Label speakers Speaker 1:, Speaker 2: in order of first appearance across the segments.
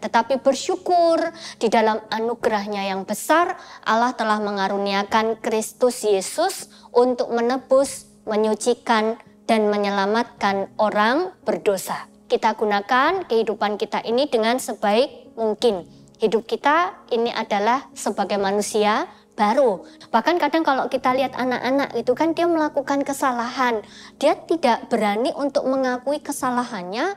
Speaker 1: tetapi bersyukur di dalam anugerahnya yang besar, Allah telah mengaruniakan Kristus Yesus untuk menebus, menyucikan, dan menyelamatkan orang berdosa. Kita gunakan kehidupan kita ini dengan sebaik mungkin. Hidup kita ini adalah sebagai manusia baru. Bahkan kadang kalau kita lihat anak-anak itu kan dia melakukan kesalahan. Dia tidak berani untuk mengakui kesalahannya.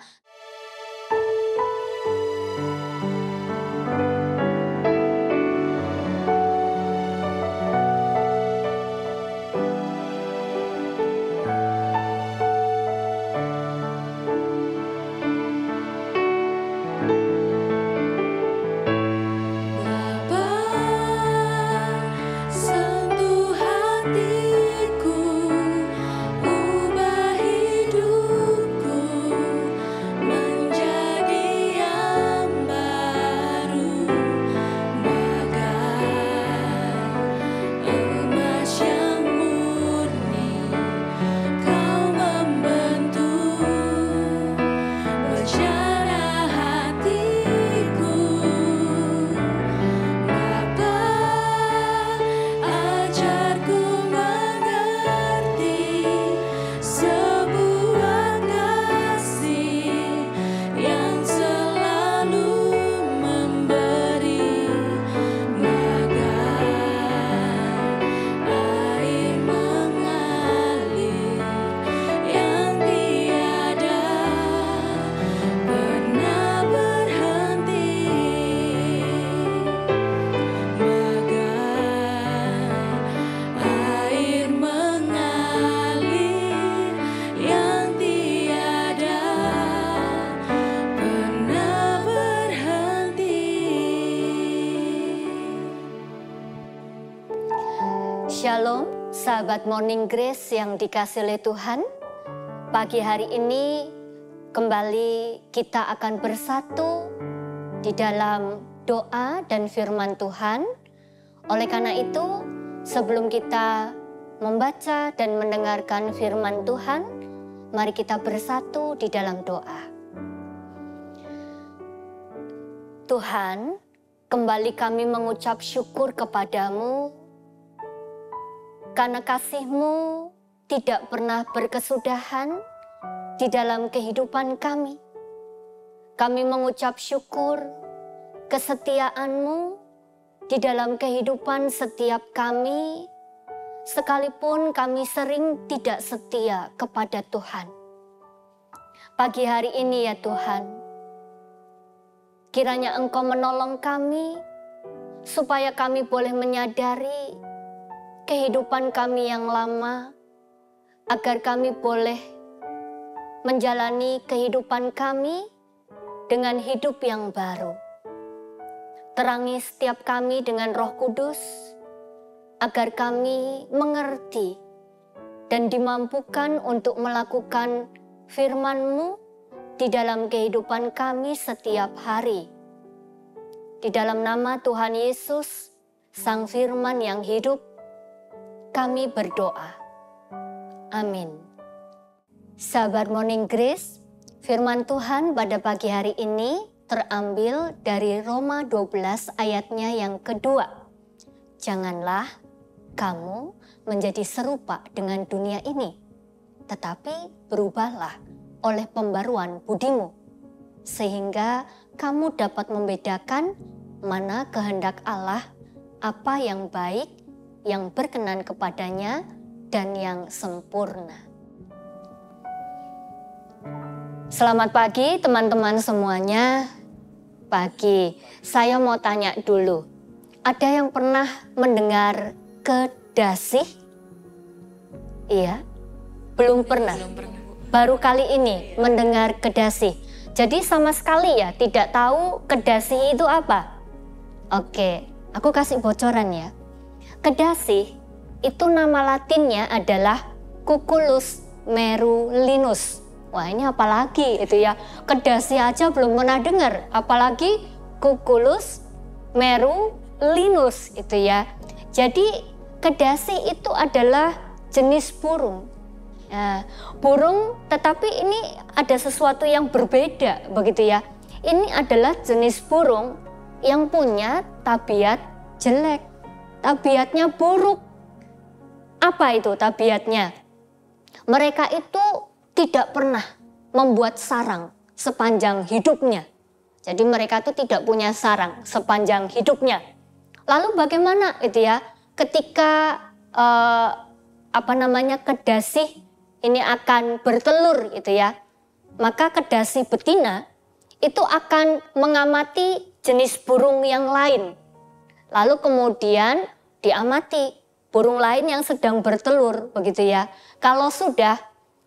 Speaker 1: Shalom, sahabat Morning Grace yang dikasihi oleh Tuhan. Pagi hari ini kembali kita akan bersatu di dalam doa dan firman Tuhan. Oleh karena itu, sebelum kita membaca dan mendengarkan firman Tuhan, mari kita bersatu di dalam doa. Tuhan, kembali kami mengucap syukur kepadamu karena kasih-Mu tidak pernah berkesudahan di dalam kehidupan kami. Kami mengucap syukur kesetiaan-Mu di dalam kehidupan setiap kami, sekalipun kami sering tidak setia kepada Tuhan. Pagi hari ini ya Tuhan, kiranya Engkau menolong kami supaya kami boleh menyadari kehidupan kami yang lama, agar kami boleh menjalani kehidupan kami dengan hidup yang baru. Terangi setiap kami dengan Roh Kudus, agar kami mengerti dan dimampukan untuk melakukan firman-Mu di dalam kehidupan kami setiap hari. Di dalam nama Tuhan Yesus, Sang Firman yang hidup, kami berdoa. Amin. Sahabat Morning Grace, firman Tuhan pada pagi hari ini terambil dari Roma 12 ayatnya yang kedua. Janganlah kamu menjadi serupa dengan dunia ini, tetapi berubahlah oleh pembaruan budimu, sehingga kamu dapat membedakan mana kehendak Allah, apa yang baik, yang berkenan kepadanya, dan yang sempurna. Selamat pagi teman-teman semuanya. Pagi, saya mau tanya dulu. Ada yang pernah mendengar kedasih? Iya? Belum pernah? Baru kali ini mendengar kedasih. Jadi sama sekali ya tidak tahu kedasih itu apa? Oke, aku kasih bocoran ya. Kedasih itu nama latinnya adalah Cuculus merulinus. Wah, ini apalagi itu ya. Kedasih aja belum pernah dengar, apalagi Cuculus merulinus itu ya. Jadi kedasih itu adalah jenis burung. Nah, burung tetapi ini ada sesuatu yang berbeda begitu ya. ini adalah jenis burung yang punya tabiat jelek, tabiatnya buruk. Apa itu tabiatnya? Mereka itu tidak pernah membuat sarang sepanjang hidupnya. Jadi mereka itu tidak punya sarang sepanjang hidupnya. Lalu bagaimana itu ya ketika kedasi ini akan bertelur gitu ya. Maka kedasi betina itu akan mengamati jenis burung yang lain. Lalu kemudian diamati burung lain yang sedang bertelur begitu ya. Kalau sudah,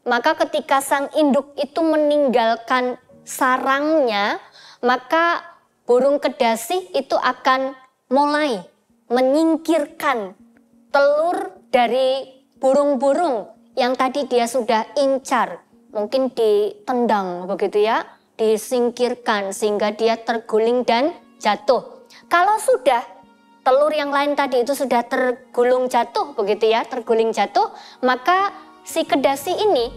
Speaker 1: maka ketika sang induk itu meninggalkan sarangnya, maka burung kedasi itu akan mulai menyingkirkan telur dari burung-burung yang tadi dia sudah incar. Mungkin ditendang begitu ya, disingkirkan sehingga dia terguling dan jatuh. Kalau sudah telur yang lain tadi itu sudah tergulung jatuh begitu ya, terguling jatuh, maka si kedasi ini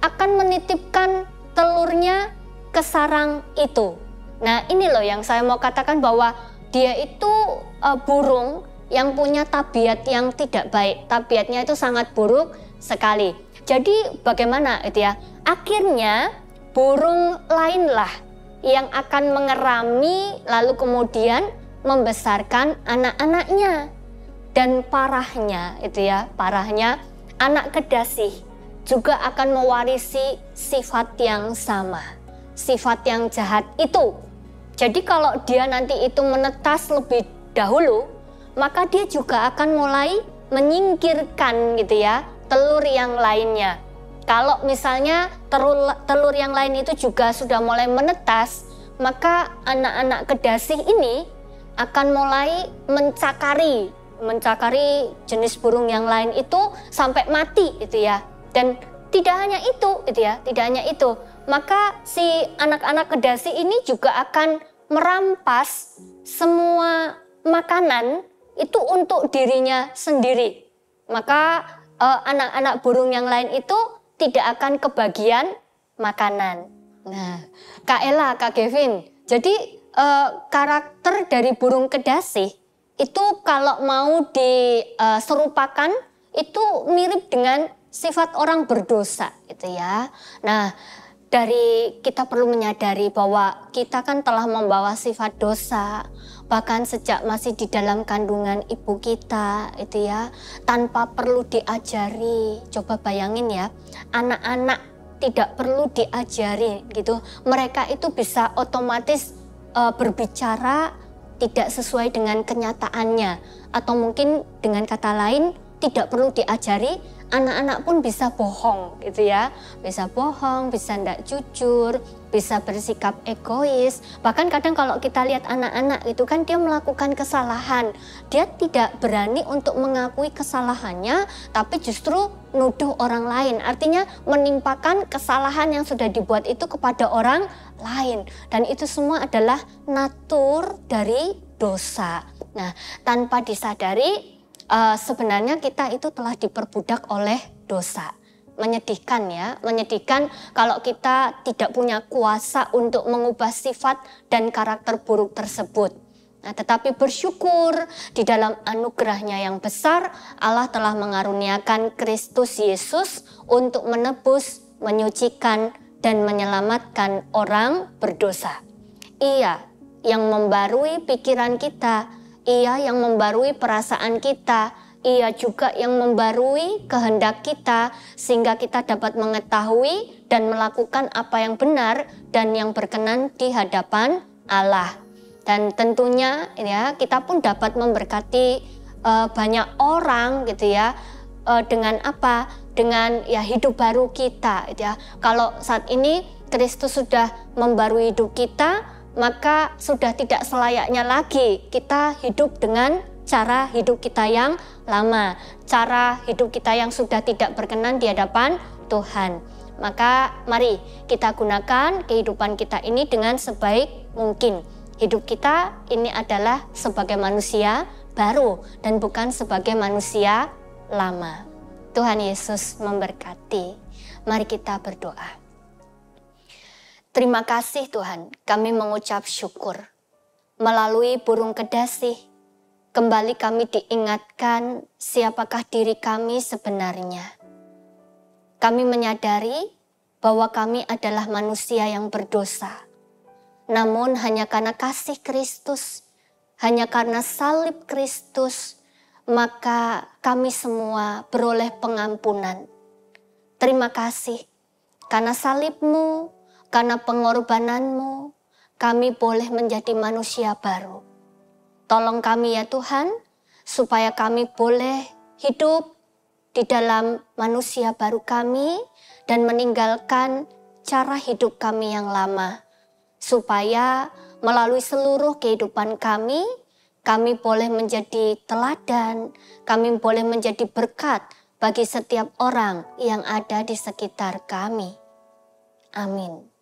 Speaker 1: akan menitipkan telurnya ke sarang itu. Nah ini loh yang saya mau katakan bahwa dia itu burung yang punya tabiat yang tidak baik. Tabiatnya itu sangat buruk sekali. Jadi bagaimana itu ya? Akhirnya burung lainlah yang akan mengerami lalu kemudian membesarkan anak-anaknya. Dan parahnya itu ya, parahnya anak kedasi juga akan mewarisi sifat yang sama, sifat yang jahat itu. Jadi kalau dia nanti itu menetas lebih dahulu, maka dia juga akan mulai menyingkirkan gitu ya telur yang lainnya. Kalau misalnya telur yang lain itu juga sudah mulai menetas, maka anak-anak kedasi ini akan mulai mencakari jenis burung yang lain itu sampai mati itu ya. Dan tidak hanya itu ya, tidak hanya itu. Maka si anak-anak kedasi ini juga akan merampas semua makanan itu untuk dirinya sendiri. Maka anak-anak burung yang lain itu tidak akan kebagian makanan. Nah, Kak Ella, Kak Kevin, jadi karakter dari burung kedasi itu kalau mau diserupakan itu mirip dengan sifat orang berdosa gitu ya. Nah, dari kita perlu menyadari bahwa kita kan telah membawa sifat dosa bahkan sejak masih di dalam kandungan ibu kita itu ya, tanpa perlu diajari. Coba bayangin ya, anak-anak tidak perlu diajari gitu, mereka itu bisa otomatis berbicara tidak sesuai dengan kenyataannya, atau mungkin dengan kata lain tidak perlu diajari, anak-anak pun bisa bohong gitu ya, bisa bohong, bisa tidak jujur, bisa bersikap egois. Bahkan kadang kalau kita lihat anak-anak itu kan dia melakukan kesalahan, dia tidak berani untuk mengakui kesalahannya, tapi justru nuduh orang lain, artinya menimpakan kesalahan yang sudah dibuat itu kepada orang lain. Dan itu semua adalah natur dari dosa. Nah, tanpa disadari sebenarnya kita itu telah diperbudak oleh dosa. Menyedihkan ya, menyedihkan kalau kita tidak punya kuasa untuk mengubah sifat dan karakter buruk tersebut. Nah, tetapi bersyukur di dalam anugerahnya yang besar, Allah telah mengaruniakan Kristus Yesus untuk menebus, menyucikan, dan menyelamatkan orang berdosa. Ia yang membarui pikiran kita, Ia yang membarui perasaan kita, Ia juga yang membarui kehendak kita, sehingga kita dapat mengetahui dan melakukan apa yang benar dan yang berkenan di hadapan Allah. Dan tentunya ya kita pun dapat memberkati banyak orang gitu ya, dengan apa? Dengan ya hidup baru kita gitu ya. Kalau saat ini Kristus sudah membarui hidup kita, maka sudah tidak selayaknya lagi kita hidup dengan cara hidup kita yang lama, cara hidup kita yang sudah tidak berkenan di hadapan Tuhan. Maka mari kita gunakan kehidupan kita ini dengan sebaik mungkin. Hidup kita ini adalah sebagai manusia baru dan bukan sebagai manusia lama. Tuhan Yesus memberkati. Mari kita berdoa. Terima kasih Tuhan, kami mengucap syukur. Melalui burung kedasi, kembali kami diingatkan siapakah diri kami sebenarnya. Kami menyadari bahwa kami adalah manusia yang berdosa. Namun hanya karena kasih Kristus, hanya karena salib Kristus, maka kami semua beroleh pengampunan. Terima kasih, karena salib-Mu, karena pengorbanan-Mu, kami boleh menjadi manusia baru. Tolong kami ya Tuhan, supaya kami boleh hidup di dalam manusia baru kami dan meninggalkan cara hidup kami yang lama. Supaya melalui seluruh kehidupan kami boleh menjadi teladan, kami boleh menjadi berkat bagi setiap orang yang ada di sekitar kami. Amin.